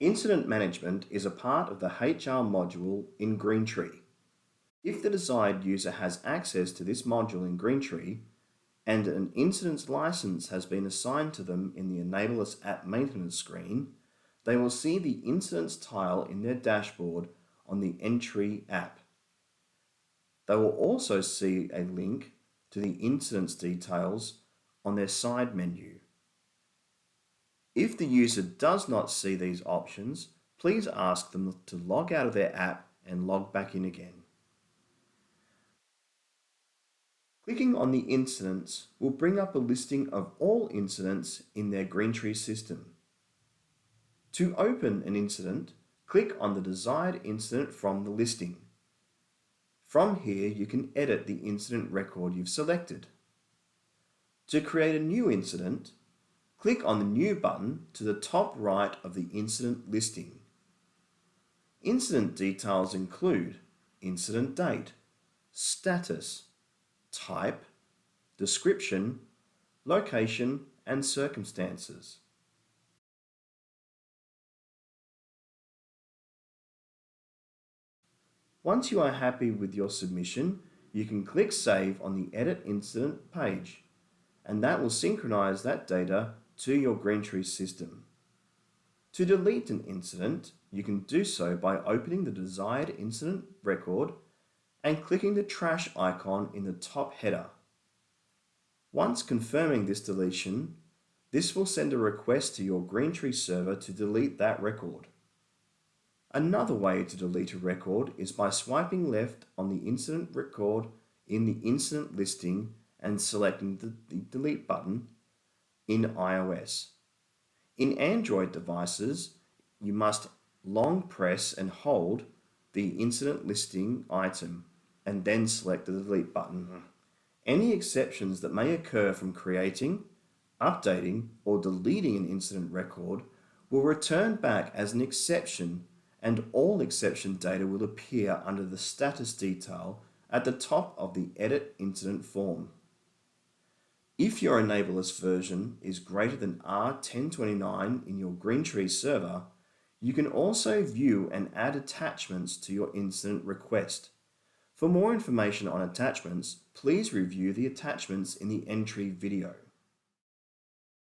Incident management is a part of the HR module in nTree. If the desired user has access to this module in nTree and an incidents license has been assigned to them in the Enable Us App Maintenance screen, they will see the incidents tile in their dashboard on the nTree app. They will also see a link to the incidents details on their side menu. If the user does not see these options, please ask them to log out of their app and log back in again. Clicking on the incidents will bring up a listing of all incidents in their nTree system. To open an incident, click on the desired incident from the listing. From here, you can edit the incident record you've selected. To create a new incident, click on the New button to the top right of the incident listing. Incident details include incident date, status, type, description, location, and circumstances. Once you are happy with your submission, you can click Save on the Edit Incident page, and that will synchronize that data to your nTree system. To delete an incident, you can do so by opening the desired incident record and clicking the trash icon in the top header. Once confirming this deletion, this will send a request to your nTree server to delete that record. Another way to delete a record is by swiping left on the incident record in the incident listing and selecting the delete button in iOS. In Android devices, you must long press and hold the incident listing item and then select the delete button. Any exceptions that may occur from creating, updating, or deleting an incident record will return back as an exception, and all exception data will appear under the status detail at the top of the Edit Incident form. If your Enable Us version is greater than R1029 in your nTree server, you can also view and add attachments to your incident request. For more information on attachments, please review the attachments in the nTree video.